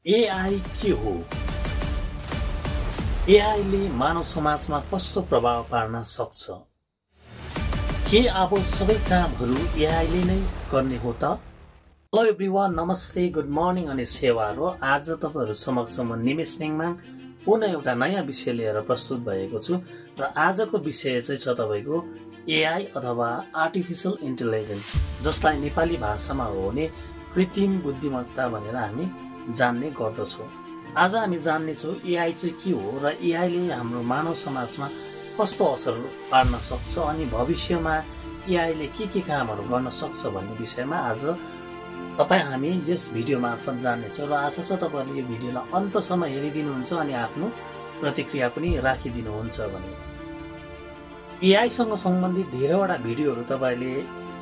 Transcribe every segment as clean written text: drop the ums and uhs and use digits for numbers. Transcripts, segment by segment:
AI के हो? एआईले मानव समाजमा कस्तो प्रभाव पार्न सक्छ? के अब सबै कामहरू एआईले नै गर्ने हो त? हेलो एभ्रिवान, नमस्ते, गुड मर्निङ अनि सेवार हो। आज तपाईहरु समक्ष म निमेश नेङमाङ पुनः एउटा नयाँ विषय लिएर प्रस्तुत भएको छु र आजको विषय चाहिँ छ तपाईको एआई अथवा आर्टिफिशियल इन्टेलिजेन्स, जसलाई नेपाली भाषामा हो भने कृत्रिम बुद्धिमत्ता भनेर हामी जान्ने गर्दछौँ। आज हामी जान्नेछौँ एआई चाहिँ के हो र एआईले हाम्रो मानव समाजमा कस्तो असर पार्न सक्छ अनि भविष्यमा एआईले के कामहरू गर्न सक्छ भन्ने विषयमा आज हामी यस भिडियो मार्फत जान्नेछौँ र आशा छ तपाईहरुले यो भिडियोलाई अन्तसम्म हेरिदिनुहुन्छ अनि आफ्नो प्रतिक्रिया पनि राखिदिनुहुन्छ भने। एआई सँग सम्बन्धित धेरैवटा भिडियोहरू तपाईले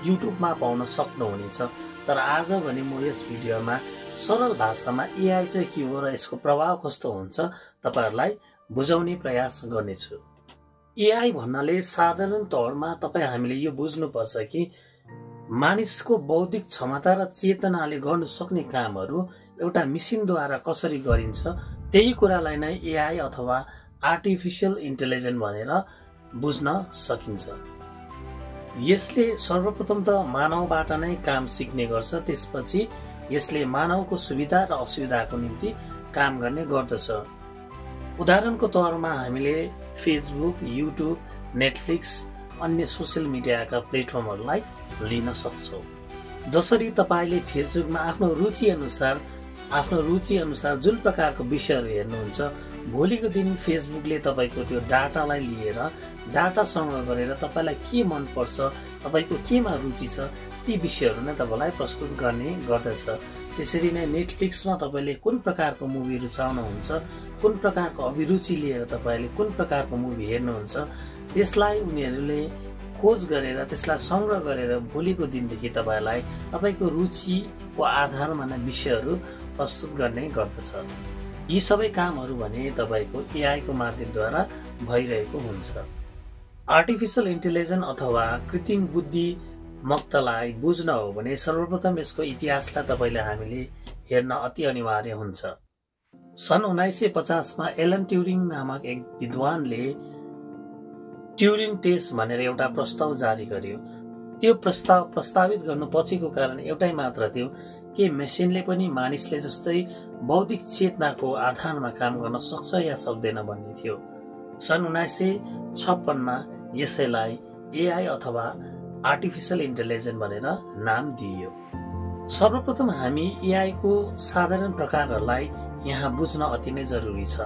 युट्युबमा पाउन सक्नुहुनेछ, तर आज भने म यस भिडियोमा सरल भाषामा एआई चाहिँ के हो र यसको प्रभाव कस्तो हुन्छ तपाईहरुलाई बुझाउने प्रयास गर्नेछु। एआई भन्नाले साधारण तौरमा हामीले यो बुझ्नुपर्छ कि मानिसको बौद्धिक क्षमता र चेतनाले गर्न सक्ने कामहरू एउटा मेसिनद्वारा कसरी गरिन्छ त्यही कुरालाई नै एआई अथवा आर्टिफिशियल इन्टेलिजेन्स भनेर बुझ्न सकिन्छ। यसले सर्वप्रथम त मानवबाट नै काम सिक्ने गर्छ, त्यसपछि यसले मानवको सुविधा र असुविधाको निम्ति काम गर्ने गर्दछ। उदाहरणको तौरमा हामीले फेसबुक, युट्युब, नेटफ्लिक्स, अन्य सोशल मिडियाका प्लेटफर्महरूलाई लिन सक्छौँ। जसरी तपाईले फेसबुकमा आफ्नो रुचि अनुसार जुन प्रकारको विषयहरू हेर्नुहुन्छ, भोलिको दिन फेसबुकले तपाईको त्यो डाटालाई लिएर डाटा संग्रह गरेर तपाईलाई के मन पर्छ, तपाईको केमा रुचि छ ती विषयहरू नै तपाईलाई प्रस्तुत गर्ने गर्दछ। त्यसरी नै नेटफ्लिक्समा तपाईले कुन प्रकारको मुभी रुचाउनुहुन्छ, कुन प्रकारको अभिरुचि लिएर तपाईले कुन प्रकारको मुभी हेर्नुहुन्छ, त्यसलाई उनीहरूले खोज गरेर त्यसलाई संग्रह गरेर भोलिको दिनदेखि तपाईलाई तपाईको रुचिको आधारमा नै विषयहरू प्रस्तुत गर्ने गर्दछ। यी सबै कामहरू भने तपाईको एआई को माध्यमद्वारा भइरहेको हुन्छ। आर्टिफिशियल इन्टेलिजेन्स अथवा कृत्रिम बुद्धिमत्तालाई बुझ्न हो भने सर्वप्रथम यसको इतिहासलाई तपाईले हामीले हेर्न अति अनिवार्य हुन्छ। सन् 1950 मा एलन ट्युरिङ नामक एक विद्वानले ट्युरिङ टेस्ट भनेर एउटा प्रस्ताव जारी गर्यो। त्यो प्रस्ताव प्रस्तावित गर्नु पछिको कारण एउटै मात्र थियो कि मेसिनले पनि मानिसले जस्तै बौद्धिक चेतनाको आधारमा काम गर्न सक्छ या सक्दैन भन्ने थियो। सन् 1956 मा यसैलाई एआई अथवा आर्टिफिशियल इन्टेलिजेन्स भनेर नाम दिइयो। सर्वप्रथम हामी एआई को साधारण प्रकारहरूलाई यहाँ बुझ्न अति नै जरुरी छ।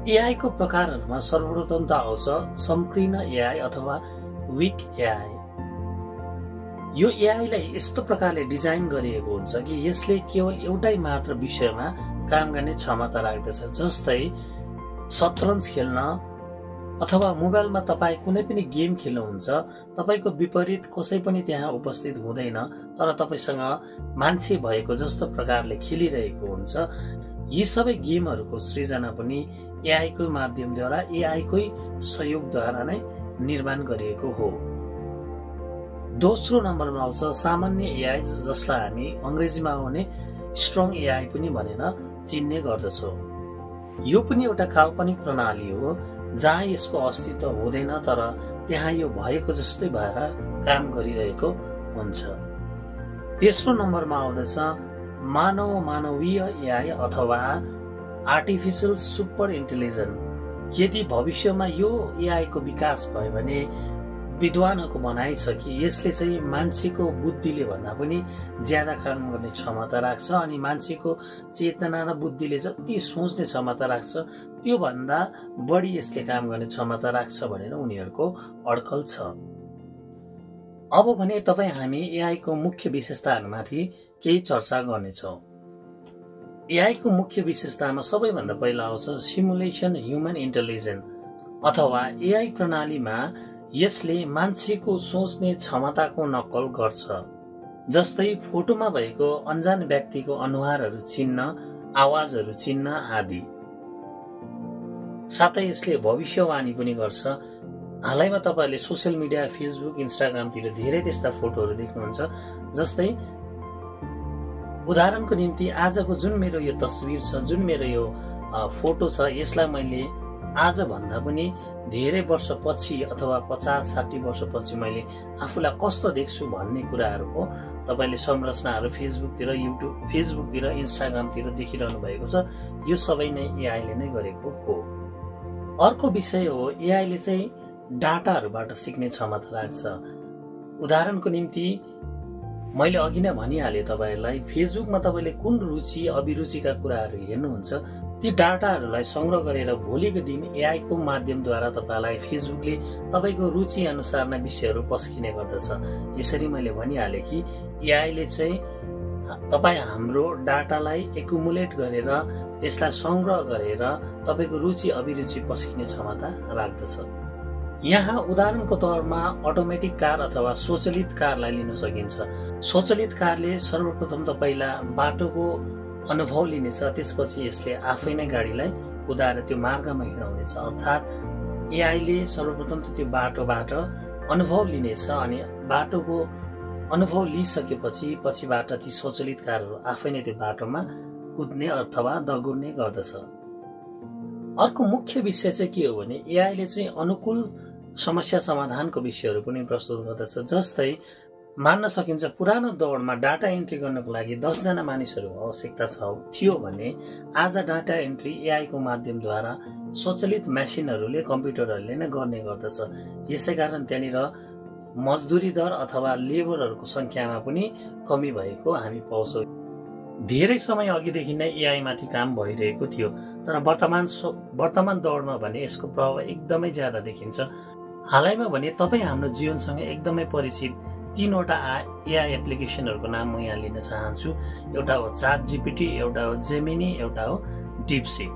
एआई को प्रकारहरूमा सर्वप्रथम त आउँछ संकीर्ण एआई अथवा वीक एआई। यो एआईलाई यस्तो प्रकारले डिजाइन गरिएको हुन्छ कि यसले केवल एउटै मात्र विषयमा काम गर्ने क्षमता राख्दछ। जस्तै शतरन्ज खेल्न अथवा मोबाइलमा तपाई कुनै पनि गेम खेल्नुहुन्छ, तपाईको विपरीत कसै पनि त्यहाँ उपस्थित हुँदैन, तर तपाईसँग मान्छे भएको जस्तो प्रकारले खेलिरहेको हुन्छ। यी सबै गेमहरूको सृजना पनि एआई को माध्यमद्वारा, एआई कै सहयोगद्वारा नै निर्माण गरिएको हो। दोस्रो नम्बरमा आउँछ सामान्य एआई, जसलाई हामी अंग्रेजीमा भने स्ट्रङ एआई पनि भनेर चिन्ने गर्दछौँ। यो पनि एउटा काल्पनिक प्रणाली हो जहाँ यसको अस्तित्व हुँदैन, तर त्यहाँ यो भएको जस्तै भएर काम गरिरहेको हुन्छ। तेस्रो नम्बरमा आउँदछ मानवीय एआई अथवा आर्टिफिशियल सुपर इन्टेलिजेन्स। यदि भविष्यमा यो एआई को विकास भयो भने विद्वानहरूको भनाइ छ कि यसले चाहिँ मान्छेको बुद्धिले भन्दा पनि ज्यादा काम गर्ने क्षमता राख्छ अनि मान्छेको चेतना र बुद्धिले जति सोच्ने क्षमता राख्छ त्यो भन्दा बढी यसले काम गर्ने क्षमता राख्छ भनेर उनीहरूको अड्कल छ। अब भने हामी एआई को मुख्य विशेषताहरूमाथि केही चर्चा गर्नेछौँ। एआई को मुख्य विशेषतामा सबैभन्दा पहिला आउँछ सिमुलेसन ह्युमन इन्टेलिजेन्स अथवा एआई प्रणालीमा यसले मान्छेको सोच्ने क्षमताको नक्कल गर्छ। जस्तै फोटोमा भएको अनजान व्यक्तिको अनुहारहरू चिन्न, आवाजहरू चिन्न आदि। साथै यसले भविष्यवाणी पनि गर्छ। हालैमा तपाईले सोशल मिडिया, फेसबुक, इन्स्टाग्रामतिर धेरै त्यस्ता फोटोहरू देख्नुहुन्छ जस्तै उदाहरणको निम्ति आजको जुन मेरो यो तस्बिर छ, जुन मेरो यो फोटो छ, यसलाई मैले आजभन्दा पनि धेरै वर्षपछि अथवा 50-60 वर्षपछि मैले आफूलाई कस्तो देख्छु भन्ने कुराहरूको तपाईँले संरचनाहरू फेसबुकतिर इन्स्टाग्रामतिर देखिरहनु भएको छ। यो सबै नै एआईले नै गरेको हो। अर्को विषय हो एआईले चाहिँ डाटाहरूबाट सिक्ने क्षमता राख्छ। उदाहरणको निम्ति मैले अघि नै भनिहालेँ तपाईँहरूलाई, फेसबुकमा तपाईँले कुन रुचि अभिरुचिका कुराहरू हेर्नुहुन्छ ती डाटाहरूलाई संग्रह गरेर भोलिको दिन एआईको माध्यमद्वारा तपाईँलाई फेसबुकले तपाईँको रुचि अनुसार नै विषयहरू पस्किने गर्दछ। यसरी मैले भनिहालेँ कि एआईले चाहिँ तपाईँ हाम्रो डाटालाई एकुमुलेट गरेर त्यसलाई संग्रह गरेर तपाईँको रुचि अभिरुचि पस्किने क्षमता राख्दछ। यहाँ उदाहरणको तौरमा अटोमेटिक कार अथवा स्वचालित कारलाई लिन सकिन्छ। स्वचालित कारले सर्वप्रथम त पहिला बाटोको अनुभव लिनेछ, त्यसपछि यसले आफै नै गाडीलाई कुदाएर त्यो मार्गमा हिँडाउनेछ। अर्थात् एआईले सर्वप्रथम त त्यो बाटोबाट अनुभव लिनेछ अनि बाटोको अनुभव लिइसकेपछि पछिबाट ती स्वचालित कारहरू आफै नै त्यो बाटोमा कुद्ने अथवा दगुर्ने गर्दछ। अर्को मुख्य विषय चाहिँ के हो भने एआईले चाहिँ अनुकूल समस्या समाधानको विषयहरू पनि प्रस्तुत गर्दछ। जस्तै मान्न सकिन्छ पुरानो दौडमा डाटा एन्ट्री गर्नको लागि 10 जना मानिसहरूको आवश्यकता थियो भने आज डाटा एन्ट्री एआईको माध्यमद्वारा स्वचालित मेसिनहरूले कम्प्युटरहरूले नै गर्ने गर्दछ। यसैकारण त्यहाँनिर मजदुरी दर अथवा लेबरहरूको संख्यामा पनि कमी भएको हामी पाउँछौँ। धेरै समय अघिदेखि नै एआई माथि काम भइरहेको थियो, तर वर्तमान दौडमा भने यसको प्रभाव एकदमै ज्यादा देखिन्छ। हालैमा भने तपाईँ हाम्रो जीवनसँग एकदमै परिचित 3वटा एआई एप्लिकेसनहरूको नाम म यहाँ लिन चाहन्छु। एउटा हो च्याट जीपीटी, एउटा हो जेमिनी, एउटा हो डिपसिक।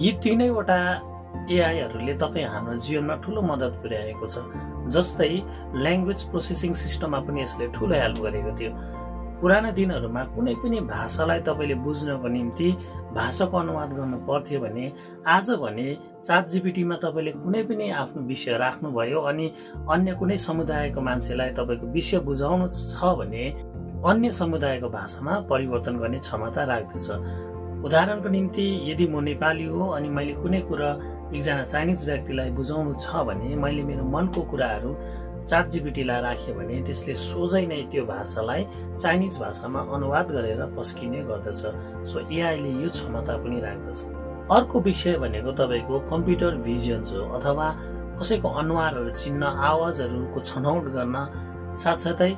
यी तीनैवटा एआईहरूले तपाईँ हाम्रो जीवनमा ठुलो मद्दत पुर्याएको छ। जस्तै ल्याङ्ग्वेज प्रोसेसिङ सिस्टममा पनि यसले ठुलो हेल्प गरेको थियो। पुराना दिनहरूमा कुनै पनि भाषालाई तपाईँले बुझ्नको निम्ति भाषाको अनुवाद गर्नु पर्थ्यो भने आज भने च्याट जीपीटीमा तपाईँले कुनै पनि आफ्नो विषय राख्नुभयो अनि अन्य कुनै समुदायको मान्छेलाई तपाईँको विषय बुझाउनु छ भने अन्य समुदायको भाषामा परिवर्तन गर्ने क्षमता राख्दछ। उदाहरणको निम्ति यदि म नेपाली हो अनि मैले कुनै कुरा एकजना चाइनिज व्यक्तिलाई बुझाउनु छ भने मैले मेरो मनको कुराहरू च्याट जीपीटीलाई राखेँ भने त्यसले सोझै नै त्यो भाषालाई चाइनिज भाषामा अनुवाद गरेर पस्किने गर्दछ। सो एआईले यो क्षमता पनि राख्दछ। अर्को विषय भनेको तपाईँको कम्प्युटर भिजन्स हो, अथवा कसैको अनुहारहरू चिन्न, आवाजहरूको छनौट गर्न, साथसाथै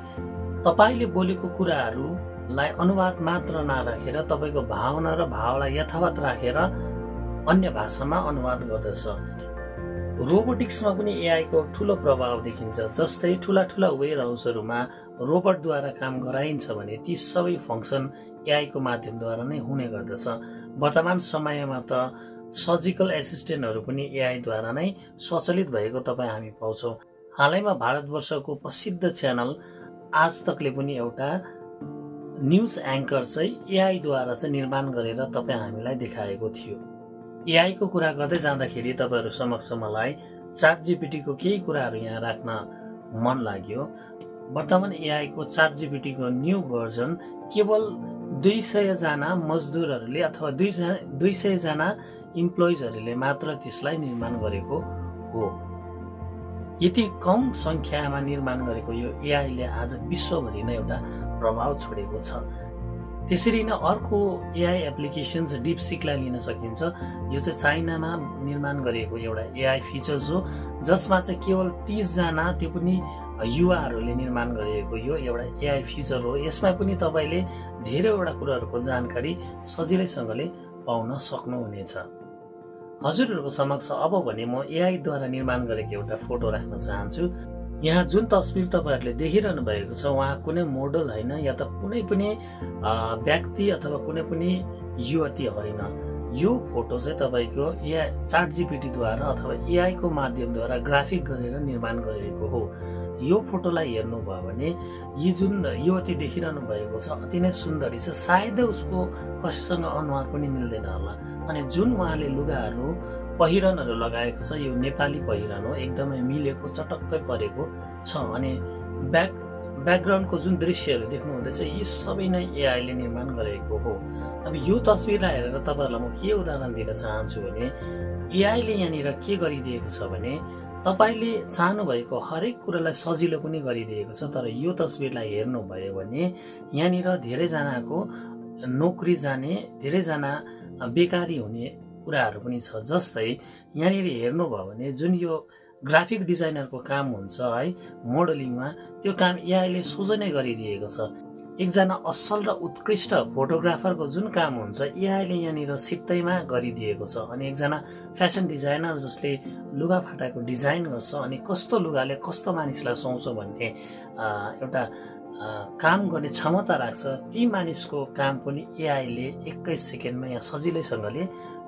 तपाईँले बोलेको कुराहरूलाई अनुवाद मात्र नराखेर तपाईँको भावना र भावलाई यथावत राखेर अन्य भाषामा अनुवाद गर्दछ। रोबोटिक्समा पनि एआईको ठुलो प्रभाव देखिन्छ। जस्तै ठुला वेयर हाउसहरूमा रोबोटद्वारा काम गराइन्छ भने ती सबै फङ्सन एआईको माध्यमद्वारा नै हुने गर्दछ। वर्तमान समयमा त सर्जिकल एसिस्टेन्टहरू पनि एआईद्वारा नै स्वचालित भएको तपाईँ हामी पाउँछौँ। हालैमा भारतवर्षको प्रसिद्ध च्यानल आज तकले पनि एउटा न्युज एङ्कर चाहिँ एआईद्वारा चाहिँ निर्माण गरेर तपाईँ हामीलाई देखाएको थियो। एआईको कुरा गर्दै जाँदाखेरि तपाईँहरू समक्ष मलाई च्याट जीपीटीको केही कुराहरू यहाँ राख्न मन लाग्यो। वर्तमान एआईको च्याट जीपीटीको न्यू भर्जन केवल 200 जना मजदुरहरूले अथवा 200 जना इम्प्लोइजहरूले मात्र त्यसलाई निर्माण गरेको हो। यति कम संख्यामा निर्माण गरेको यो एआईले आज विश्वभरि नै एउटा प्रभाव छोडेको छ। त्यसरी नै अर्को एआई एप्लिकेसन्स डिपसिकलाई लिन सकिन्छ। यो चाहिँ चाइनामा निर्माण गरिएको एउटा एआई फिचर्स हो, जसमा चाहिँ केवल 30 जना त्यो पनि युवाहरूले निर्माण गरिएको यो एउटा एआई फिचर हो। यसमा पनि तपाईँले धेरैवटा कुराहरूको जानकारी सजिलैसँगले पाउन सक्नुहुनेछ। हजुरहरूको समक्ष अब भने म एआईद्वारा निर्माण गरेको एउटा फोटो राख्न चाहन्छु। यहाँ जुन तस्बिर तपाईँहरूले देखिरहनु भएको छ उहाँ कुनै मोडल होइन या त कुनै पनि व्यक्ति अथवा कुनै पनि युवती होइन। यो फोटो चाहिँ तपाईँको एआई च्याट जीपीटीद्वारा अथवा एआईको माध्यमद्वारा ग्राफिक गरेर निर्माण गरिएको हो। यो फोटोलाई हेर्नुभयो भने यी जुन युवती देखिरहनु भएको छ अति नै सुन्दरी छ। सायदै उसको कसैसँग अनुहार पनि मिल्दैन होला। अनि जुन उहाँले लुगाहरू पहिरनहरू लगाएको छ यो नेपाली पहिरन हो, एकदमै मिलेको चटक्कै परेको छ। अनि ब्याकग्राउन्डको जुन दृश्यहरू देख्नु हुँदैछ यी सबै नै एआईले निर्माण गरेको हो। अब यो तस्बिरलाई हेरेर तपाईहरुलाई म के उदाहरण दिन चाहन्छु भने एआईले यहाँनिर के गरिदिएको छ भने तपाईले चाहनु भएको हरेक कुरालाई सजिलो पनि गरिदिएको छ। तर यो तस्बिरलाई हेर्नुभयो भने यहाँनिर धेरै जनाको नोकरी जाने, धेरै जना बेकारी हुने कुराहरू पनि छ। जस्तै यहाँनिर हेर्नुभयो भने जुन यो ग्राफिक डिजाइनरको काम हुन्छ है मोडलिङमा, त्यो काम एआईले सोझै नै गरिदिएको छ। एकजना असल र उत्कृष्ट फोटोग्राफरको जुन काम हुन्छ एआईले यहाँनिर सित्तैमा गरिदिएको छ। अनि एकजना फ्यासन डिजाइनर जसले लुगाफाटाको डिजाइन गर्छ अनि कस्तो लुगाले कस्तो मानिसलाई सुहाउँछ भन्ने एउटा काम गर्ने क्षमता राख्छ, ती मानिसको काम पनि एआईले 21 सेकेन्डमा यहाँ सजिलैसँगले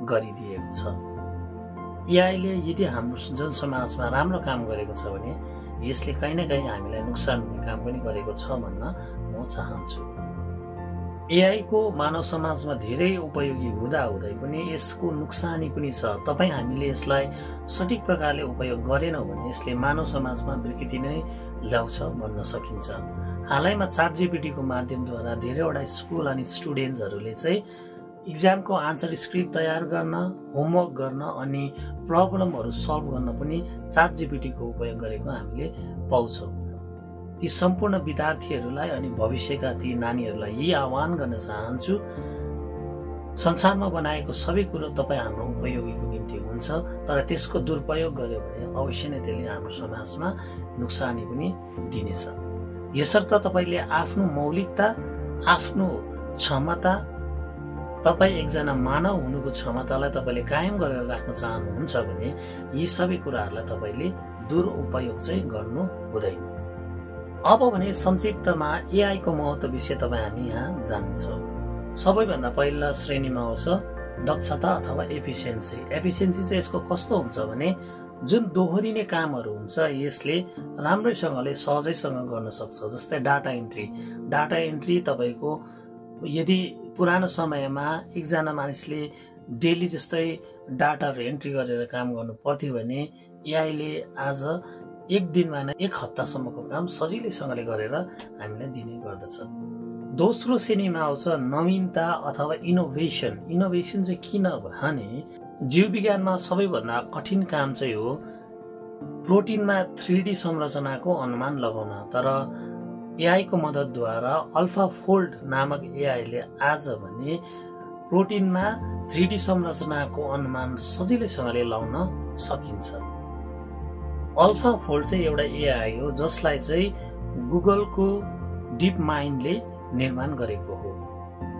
गरिदिएको छ। एआईले यदि हाम्रो जनसमाजमा राम्रो काम गरेको छ भने यसले कहीँ न कहीँ हामीलाई नोक्सान हुने काम पनि गरेको छ भन्न म चाहन्छु। एआईको मानव समाजमा धेरै उपयोगी हुँदाहुँदै पनि यसको नोक्सानी पनि छ। हामीले यसलाई सठिक प्रकारले उपयोग गरेनौँ भने यसले मानव समाजमा विकृति नै ल्याउँछ भन्न सकिन्छ। हालैमा ChatGPT को माध्यमद्वारा धेरैवटा स्कुल अनि स्टुडेन्ट्सहरूले चाहिँ इक्जामको आन्सर स्क्रिप्ट तयार गर्न, होमवर्क गर्न अनि प्रब्लमहरू सल्भ गर्न पनि ChatGPT को उपयोग गरेको हामीले पाउँछौँ। ती सम्पूर्ण विद्यार्थीहरूलाई अनि भविष्यका ती नानीहरूलाई यही आह्वान गर्न चाहन्छु, संसारमा बनाएको सबै कुरो हाम्रो उपयोगीको निम्ति हुन्छ, तर त्यसको दुरुपयोग गर्यो भने अवश्य नै त्यसले हाम्रो समाजमा नोक्सानी पनि दिनेछ। यसर्थ तपाईले आफ्नो मौलिकता, आफ्नो क्षमता, एकजना मानव हुनुको क्षमतालाई तपाईले कायम गरेर राख्न चाहनुहुन्छ भने यी सबै कुराहरूलाई तपाईले दुरुपयोग चाहिँ गर्नु हुँदैन। अब भने संक्षिप्तमा एआई को महत्त्व विषय हामी यहाँ जान्नेछौँ। सबैभन्दा पहिला श्रेणीमा आउँछ दक्षता अथवा एफिसिएन्सी। एफिसिएन्सी चाहिँ यसको कस्तो हुन्छ भने जुन दोहोरिने कामहरू हुन्छ यसले राम्रैसँगले सहजैसँग गर्न सक्छ। जस्तै डाटा एन्ट्री तपाईको यदि पुरानो समयमा एकजना मानिसले डेली जस्तै डाटाहरू एन्ट्री गरेर काम गर्नु पर्थ्यो भने एआईले आज एक दिनमा नै एक हप्तासम्मको काम सजिलैसँगले गरेर हामीलाई दिने गर्दछ। दोस्रो श्रेणीमा आउँछ नवीनता अथवा इनोभेसन। इनोभेसन चाहिँ किन भने जीव विज्ञानमा सबैभन्दा कठिन काम चाहिँ हो प्रोटिनमा 3D संरचनाको अनुमान लगाउन। तर एआई को मद्दतद्वारा अल्फाफोल्ड नामक एआईले आज भने प्रोटिनमा 3D संरचनाको अनुमान सजिलैसँगले लगाउन सकिन्छ। अल्फाफोल्ड चाहिँ एउटा एआई हो जसलाई चाहिँ गुगलको डिप माइन्डले निर्माण गरेको हो,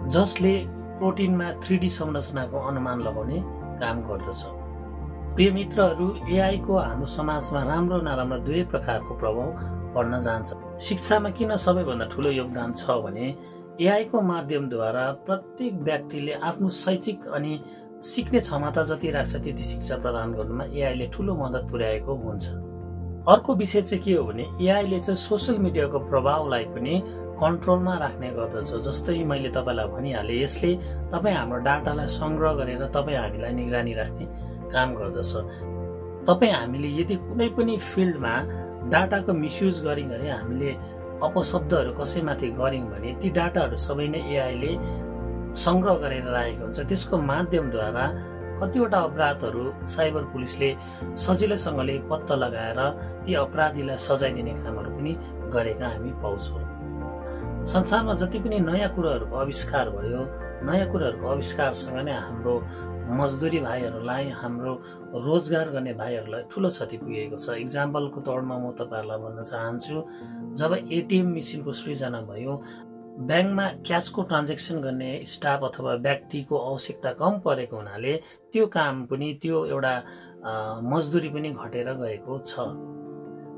जसले प्रोटिनमा 3D संरचनाको अनुमान लगाउने काम गर्दछ। प्रिय मित्रहरू, एआई को हाम्रो समाजमा राम्रो नराम्रो दुवै प्रकारको प्रभाव पर्न जान्छ। शिक्षामा किन सबैभन्दा ठुलो योगदान छ भने एआई को माध्यमद्वारा प्रत्येक व्यक्तिले आफ्नो शैक्षिक अनि सिक्ने क्षमता जति राख्छ त्यति शिक्षा प्रदान गर्नुमा एआईले ठुलो मद्दत पुर्याएको हुन्छ। अर्को विषय चाहिँ के हो भने एआईले चाहिँ सोशल मिडियाको प्रभावलाई पनि कन्ट्रोलमा राख्ने गर्दछ। जस्तै मैले तपाईलाई भनिहाले यसले हाम्रो डाटालाई संग्रह गरेर हामीलाई निगरानी राख्ने काम गर्दछ। हामीले यदि कुनै पनि फिल्डमा डाटाको मिसयुज गर्यौं भने हामीले अपशब्दहरू कसैमाथि गर्यौं भने ती डाटाहरू सबै नै एआईले संग्रह गरेर राखेको हुन्छ। त्यसको माध्यमद्वारा कतिवटा अपराधहरू साइबर पुलिसले सजिलैसँगले पत्ता लगाएर ती अपराधीलाई सजाय दिने कामहरू पनि गरेका हामी पाउँछौँ। संसारमा जति पनि नयाँ कुराहरूको आविष्कार भयो, नयाँ कुराहरूको आविष्कारसँग नै हाम्रो मजदुरी भाइहरूलाई, हाम्रो रोजगार गर्ने भाइहरूलाई ठुलो क्षति पुगेको छ। इक्जाम्पलको तौरमा म तपाईहरुलाई भन्न चाहन्छु, जब एटीएम मेसिनको सृजना भयो, ब्याङ्कमा क्याशको ट्रान्जेक्सन गर्ने स्टाफ अथवा व्यक्तिको आवश्यकता कम परेको हुनाले त्यो काम पनि, त्यो एउटा मजदुरी पनि घटेर गएको छ।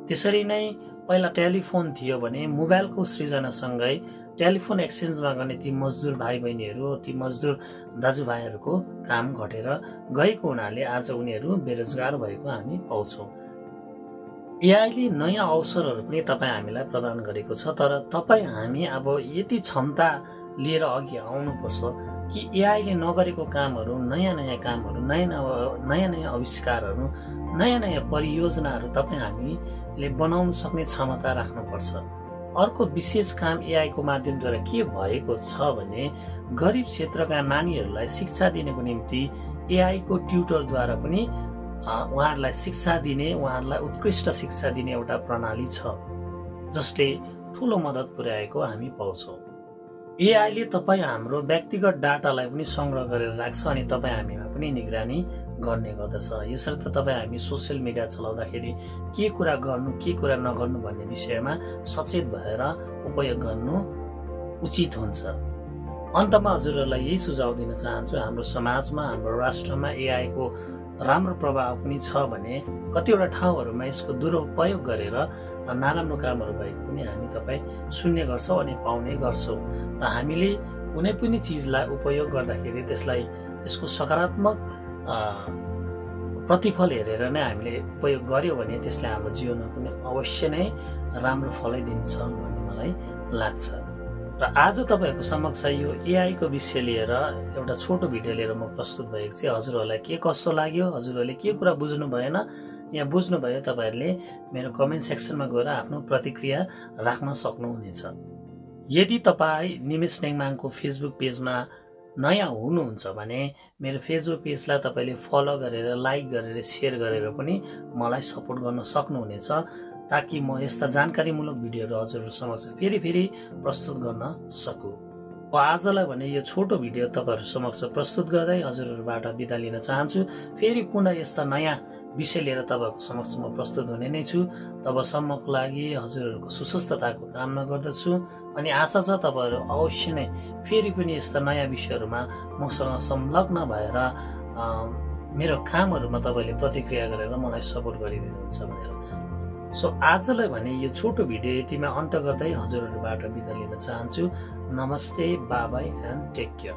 त्यसरी नै पहिला टेलिफोन थियो भने मोबाइलको सृजनासँगै टेलिफोन एक्सचेन्जमा गर्ने ती मजदुर भाइ बहिनीहरू, ती मजदुर दाजुभाइहरूको काम घटेर गएको हुनाले आज उनीहरू बेरोजगार भएको हामी पाउँछौँ। एआईले नयाँ अवसरहरू पनि हामीलाई प्रदान गरेको छ, तर हामी अब यति क्षमता लिएर अघि आउनुपर्छ कि एआईले नगरेको कामहरू, नयाँ नयाँ कामहरू, नयाँ नयाँ आविष्कारहरू, नयाँ नयाँ परियोजनाहरू हामीले बनाउन सक्ने क्षमता राख्नुपर्छ। अर्को विशेष काम एआई को माध्यमद्वारा के भएको छ भने गरिब क्षेत्रका नानीहरूलाई शिक्षा दिनको निम्ति एआई को ट्युटरद्वारा पनि उहाँहरूलाई शिक्षा दिने, उहाँहरूलाई उत्कृष्ट शिक्षा दिने एउटा प्रणाली छ जसले ठूलो मद्दत पुर्याएको हामी पाउँछौँ। एआईले तपाईँ हाम्रो व्यक्तिगत डाटालाई पनि संग्रह गरेर राख्छ अनि तपाईँ हामीमा पनि निगरानी गर्ने गर्दछ। यसर्थ तपाईँ हामी सोसियल मिडिया चलाउँदाखेरि के कुरा गर्नु के कुरा नगर्नु भन्ने विषयमा सचेत भएर उपयोग गर्नु उचित हुन्छ। अन्तमा हजुरहरूलाई यही सुझाव दिन चाहन्छु, हाम्रो समाजमा, हाम्रो राष्ट्रमा एआई को राम्रो प्रभाव पनि छ भने कतिवटा ठाउँहरूमा यसको दुरुपयोग गरेर नराम्रो कामहरू भएको पनि हामी तपाईँ सुन्ने गर्छौँ अनि पाउने गर्छौँ। र हामीले कुनै पनि चिजलाई उपयोग गर्दाखेरि त्यसको सकारात्मक प्रतिफल हेरेर नै हामीले उपयोग गर्यो भने त्यसले हाम्रो जीवनमा पनि अवश्य नै राम्रो फलै दिन्छ भन्ने मलाई लाग्छ। र आज तपाईँहरूको समक्ष यो एआई को विषय लिएर एउटा छोटो भिडियो लिएर म प्रस्तुत भएको छु। हजुरहरूलाई के कस्तो लाग्यो, हजुरहरूले के कुरा बुझ्नु भएन या बुझ्नु भयो, तपाईँहरूले मेरो कमेन्ट सेक्सनमा गएर आफ्नो प्रतिक्रिया राख्न सक्नुहुनेछ। यदि तपाईँ निमेश नेङमाङको फेसबुक पेजमा नयाँ हुनुहुन्छ भने मेरो फेसबुक पेजलाई तपाईँले फलो गरेर, लाइक गरेर, सेयर गरेर पनि मलाई सपोर्ट गर्न सक्नुहुनेछ ताकि म यस्ता जानकारीमूलक भिडियोहरू हजुरहरू समक्ष फेरि प्रस्तुत गर्न सकु। आजलाई भने यो छोटो भिडियो तपाईँहरू समक्ष प्रस्तुत गर्दै हजुरहरूबाट बिदा लिन चाहन्छु। फेरि पुनः यस्ता नयाँ विषय लिएर तपाईँहरूको समक्ष म प्रस्तुत हुने नै छु। तबसम्मको लागि हजुरहरूको सुस्वास्थ्यताको कामना गर्दछु अनि आशा छ तपाईँहरू अवश्य नै फेरि पनि यस्ता नयाँ विषयहरूमा मसँग संलग्न भएर मेरो कामहरूमा तपाईँले प्रतिक्रिया गरेर मलाई सपोर्ट गरिदिनुहुन्छ भनेर। सो आजलाई भने यो छोटो भिडियो यतिमा अन्त गर्दै हजुरहरूबाट बिदा लिन चाहन्छु। नमस्ते, bye bye and take care.